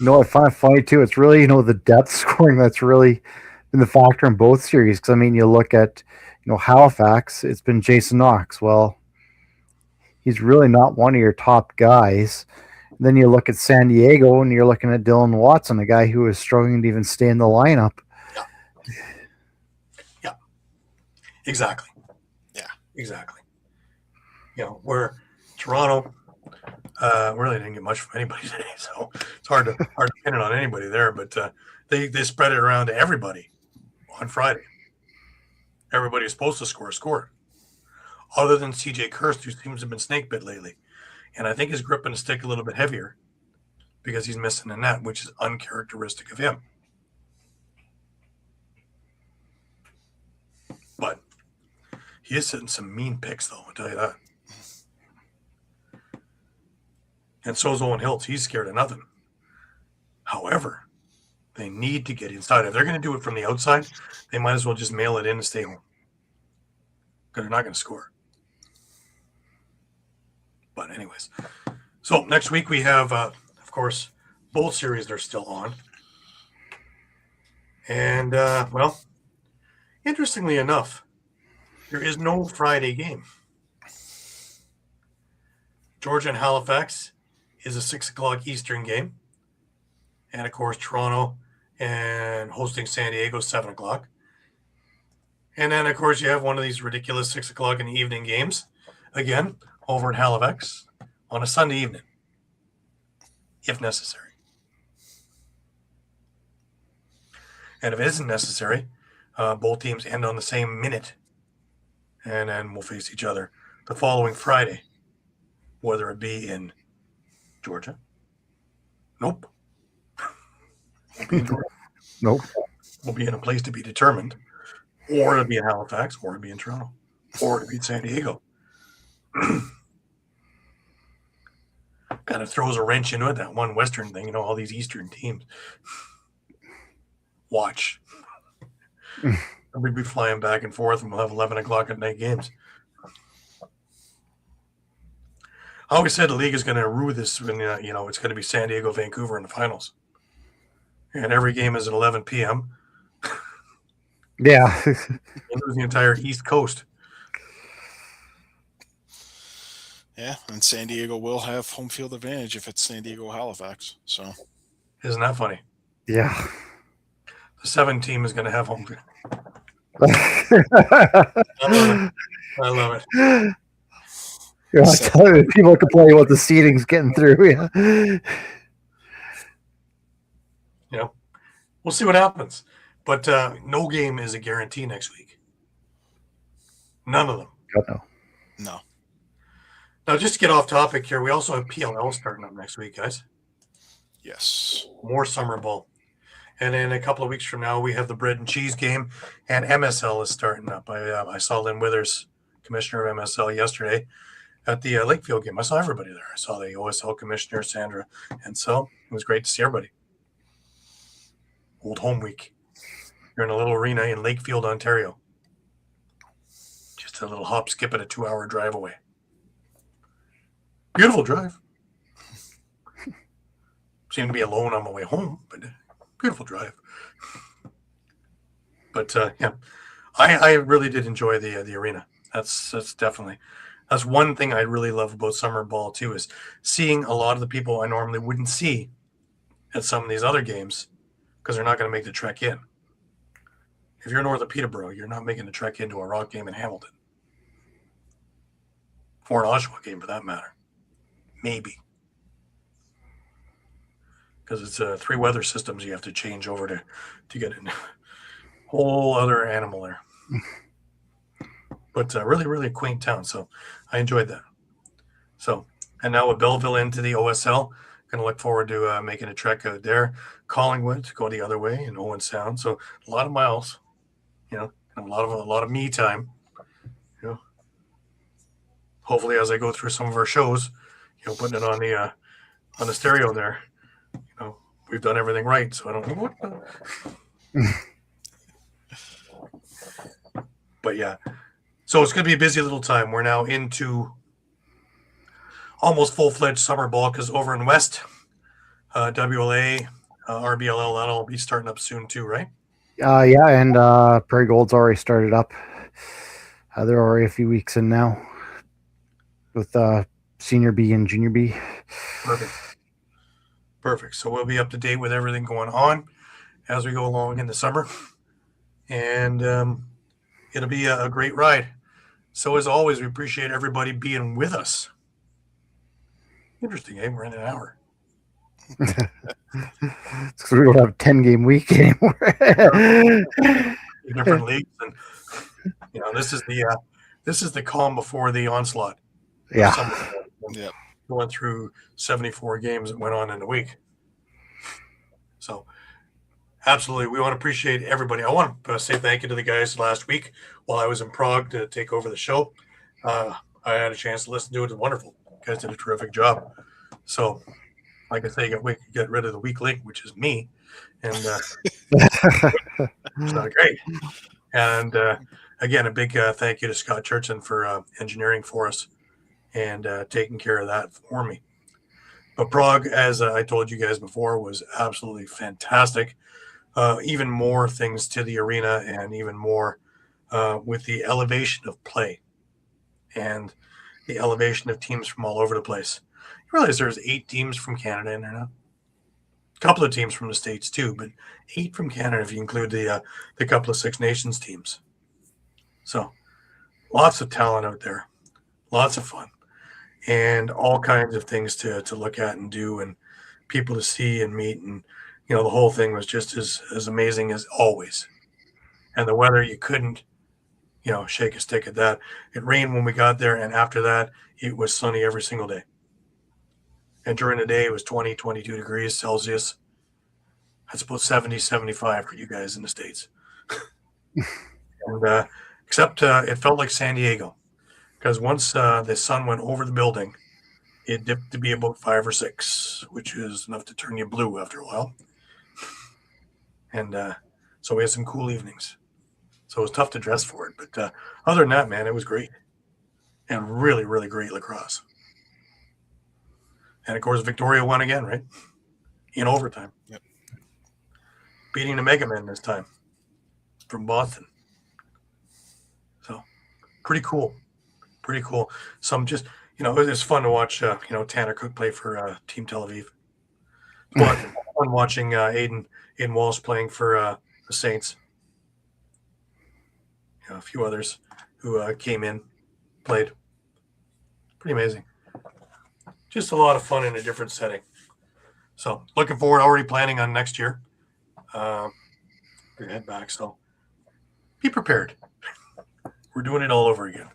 I find it funny too. It's really, the depth scoring that's really been the factor in both series. Because, you look at, Halifax, it's been Jason Knox. Well, he's really not one of your top guys. Then you look at San Diego and you're looking at Dylan Watson, a guy who is struggling to even stay in the lineup. Yeah. Exactly. Yeah. Exactly. Where Toronto really didn't get much from anybody today, so it's hard to pin it on anybody there. But they spread it around to everybody on Friday. Everybody who's supposed to scored. Other than CJ Kirst, who seems to have been snake bit lately. And I think he's gripping the stick a little bit heavier because he's missing the net, which is uncharacteristic of him. But he is hitting some mean picks, though, I'll tell you that. And so is Owen Hiltz. He's scared of nothing. However, they need to get inside. If they're going to do it from the outside, they might as well just mail it in and stay home. Because they're not going to score. But anyways. So next week we have, of course, both series are still on. And, well, interestingly enough, there is no Friday game. Georgia and Halifax is a 6 o'clock Eastern game. And, of course, Toronto and hosting San Diego, 7 o'clock. And then, of course, you have one of these ridiculous 6 o'clock in the evening games, again, over in Halifax on a Sunday evening, if necessary. And if it isn't necessary, both teams end on the same minute. And then we'll face each other the following Friday, whether it be in Georgia. Nope. Won't be in Georgia. Nope. We'll be in a place to be determined. Or it'll be in Halifax, or it'll be in Toronto, or it'll be in San Diego. Kind of throws a wrench into it, that one Western thing, all these Eastern teams. Watch. We'll be flying back and forth, and we'll have 11 o'clock at night games. I always said the league is going to rue this when, it's going to be San Diego, Vancouver in the finals. And every game is at 11 p.m. Yeah. And lose the entire East Coast. Yeah, and San Diego will have home field advantage if it's San Diego Halifax. So, isn't that funny? Yeah. The 7 team is going to have home field. I love it. Yeah, people complain about the seating's getting through. Yeah. We'll see what happens. But no game is a guarantee next week. None of them. No. Now, just to get off topic here, we also have PLL starting up next week, guys. Yes. More summer ball. And then a couple of weeks from now, we have the bread and cheese game, and MSL is starting up. I saw Lynn Withers, commissioner of MSL, yesterday at the Lakefield game. I saw everybody there. I saw the OSL commissioner, Sandra, and so it was great to see everybody. Old home week. You're in a little arena in Lakefield, Ontario. Just a little hop, skip, and a 2-hour drive away. Beautiful drive. Seemed to be alone on my way home, but beautiful drive. But yeah, I really did enjoy the arena. That's definitely one thing I really love about summer ball too, is seeing a lot of the people I normally wouldn't see at some of these other games because they're not going to make the trek in. If you're north of Peterborough, you're not making the trek into a Rock game in Hamilton. Or an Oshawa game, for that matter. Maybe. Because it's 3 weather systems you have to change over to get in. Whole other animal there. But really, really quaint town. So I enjoyed that. So, and now with Belleville into the OSL, going to look forward to making a trek out there. Collingwood to go the other way in Owen Sound. So a lot of miles, and a lot of me time. Hopefully, as I go through some of our shows, putting it on the stereo there, we've done everything right. So I don't know what. But yeah, so it's going to be a busy little time. We're now into almost full-fledged summer ball because over in West, WLA, RBLL, that'll be starting up soon too, right? Yeah, and Prairie Gold's already started up. They're already a few weeks in now with Senior B and Junior B. Perfect. So we'll be up to date with everything going on as we go along in the summer. And it'll be a great ride. So as always, we appreciate everybody being with us. Interesting, eh? We're in an hour. Because we don't have a 10-game week anymore. Different leagues, and this is the calm before the onslaught. Yeah. Yeah. Going through 74 games that went on in a week. So absolutely, we want to appreciate everybody. I want to say thank you to the guys last week while I was in Prague to take over the show. I had a chance to listen to it. It was wonderful. You guys did a terrific job. So, like I say, we get rid of the weak link, which is me, and it's not great. And again, a big thank you to Scott Churchson for engineering for us and taking care of that for me. But Prague, as I told you guys before, was absolutely fantastic. Even more things to the arena and even more with the elevation of play and the elevation of teams from all over the place. You realize there's 8 teams from Canada in there now? A couple of teams from the States too, but 8 from Canada if you include the couple of Six Nations teams. So lots of talent out there, lots of fun, and all kinds of things to look at and do and people to see and meet. And, the whole thing was just as amazing as always. And the weather, you couldn't, shake a stick at that. It rained when we got there, and after that, it was sunny every single day. And during the day, it was 20, 22 degrees Celsius. That's about 70, 75 for you guys in the States. And except it felt like San Diego. Because once the sun went over the building, it dipped to be about 5 or 6, which is enough to turn you blue after a while. And so we had some cool evenings. So it was tough to dress for it. But other than that, man, it was great. And really, really great lacrosse. And, of course, Victoria won again, right? In overtime. Yep. Beating the Mega Men this time from Boston. So pretty cool. Pretty cool. Some just, it's fun to watch, Tanner Cook play for Team Tel Aviv. Fun watching Aiden Walsh playing for the Saints. A few others who came in, played. Pretty amazing. Just a lot of fun in a different setting. So looking forward, already planning on next year. We're going to head back, so be prepared. We're doing it all over again.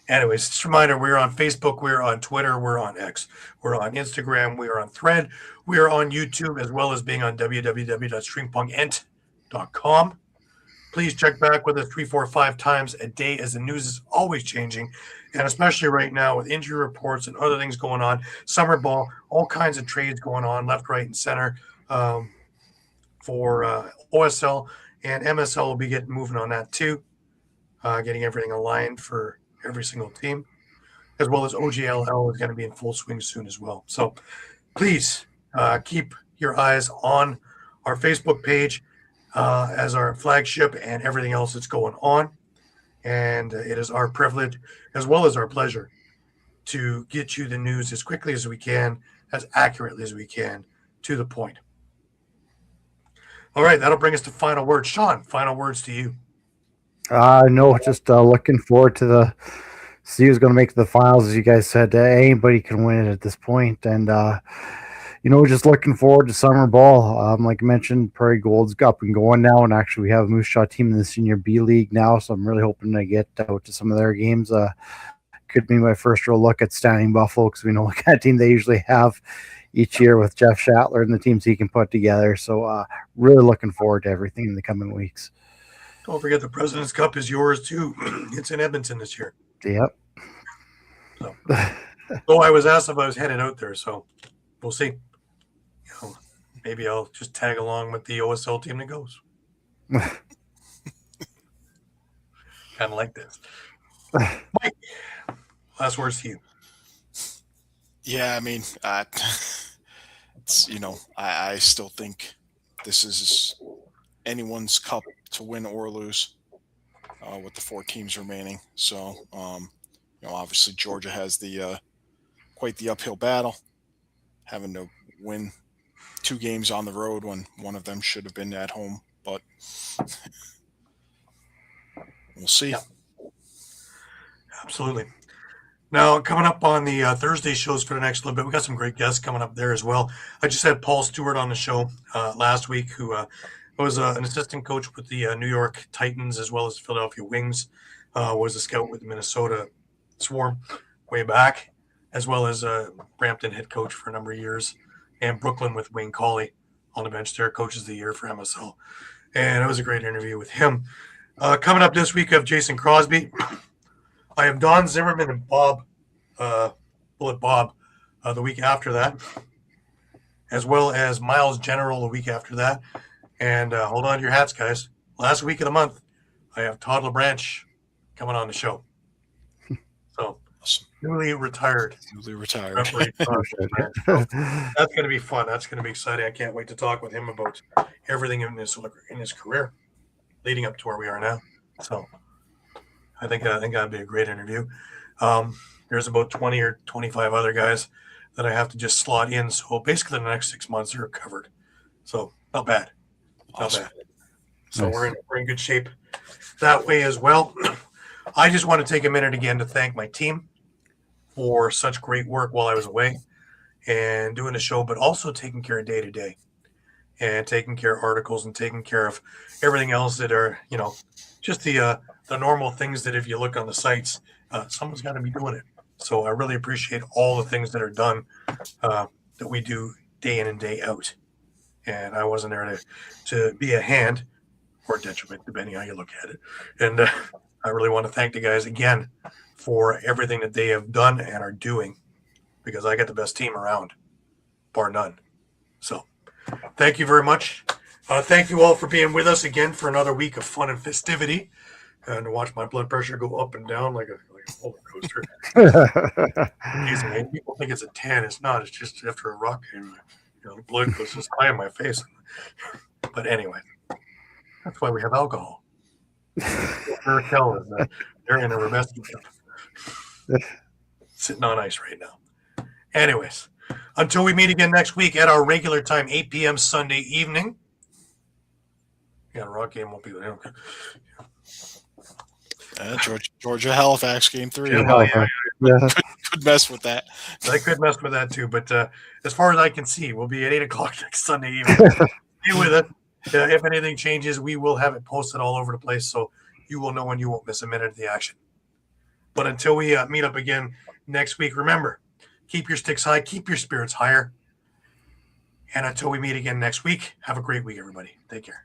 Anyways, just a reminder, we're on Facebook, we're on Twitter, we're on X, we're on Instagram, we are on Thread, we are on YouTube, as well as being on www.streampunkentertainment.com. Please check back with us 3, 4, 5 times a day as the news is always changing, and especially right now with injury reports and other things going on, summer ball, all kinds of trades going on left, right, and center for OSL, and MSL will be getting moving on that too, getting everything aligned for every single team, as well as OGLL is going to be in full swing soon as well. So please keep your eyes on our Facebook page as our flagship and everything else that's going on. And it is our privilege as well as our pleasure to get you the news as quickly as we can, as accurately as we can, to the point. All right, that'll bring us to final words. Shawn, final words to you. No, just looking forward to see who's going to make the finals. As you guys said, anybody can win it at this point. And, just looking forward to summer ball. Like I mentioned, Prairie Gold's up and going now. And actually, we have a Moose Jaw team in the Senior B League now. So I'm really hoping to get out to some of their games. Could be my first real look at Standing Buffalo because we know what kind of team they usually have each year with Jeff Shatler and the teams he can put together. So really looking forward to everything in the coming weeks. Don't forget the President's Cup is yours too. It's in Edmonton this year. Yep. So, I was asked if I was headed out there, so we'll see. Maybe I'll just tag along with the OSL team that goes. Kind of like this. Mike, last words to you. Yeah, I mean, it's, I still think this is anyone's cup to win or lose with the 4 teams remaining. So, obviously Georgia has the quite the uphill battle, having to win 2 games on the road when one of them should have been at home. But we'll see. Yeah. Absolutely. Now, coming up on the Thursday shows for the next little bit, we got some great guests coming up there as well. I just had Paul Stewart on the show last week, who was an assistant coach with the New York Titans as well as Philadelphia Wings, was a scout with the Minnesota Swarm way back, as well as Brampton head coach for a number of years, and Brooklyn with Wayne Cauley on the bench there, coaches of the year for MSL. And it was a great interview with him. Coming up this week, I have Jason Crosby. I have Don Zimmerman and Bob, Bullet Bob, the week after that, as well as Miles General the week after that. And hold on to your hats, guys. Last week of the month, I have Todd LeBranch coming on the show. So, newly retired. Referee Todd LeBranch. So, that's going to be fun. That's going to be exciting. I can't wait to talk with him about everything in his career leading up to where we are now. So, I think that'd be a great interview. There's about 20 or 25 other guys that I have to just slot in. So basically the next 6 months are covered. So not bad. Awesome. Not bad. So nice. We're in good shape that way as well. I just want to take a minute again to thank my team for such great work while I was away and doing the show, but also taking care of day to day and taking care of articles and taking care of everything else that are, just the normal things that if you look on the sites, someone's got to be doing it. So I really appreciate all the things that are done that we do day in and day out. And I wasn't there to be a hand or detriment, depending how you look at it. And I really want to thank the guys again for everything that they have done and are doing, because I got the best team around, bar none. So thank you very much. Thank you all for being with us again for another week of fun and festivity. And to watch my blood pressure go up and down like a roller coaster. Amazing. People think it's a 10. It's not. It's just after a rock game, the blood goes just high in my face. But anyway, that's why we have alcohol. Raquel is they're in a rescue camp, sitting on ice right now. Anyways, until we meet again next week at our regular time, 8 p.m. Sunday evening. Yeah, the rock game won't be there. Okay. Georgia Halifax game 3. Yeah. Could mess with that. I could mess with that too, but as far as I can see, we'll be at 8 o'clock next Sunday evening. Be with it. If anything changes, we will have it posted all over the place, so you will know and you won't miss a minute of the action. But until we meet up again next week, remember, keep your sticks high, keep your spirits higher. And until we meet again next week, have a great week, everybody. Take care.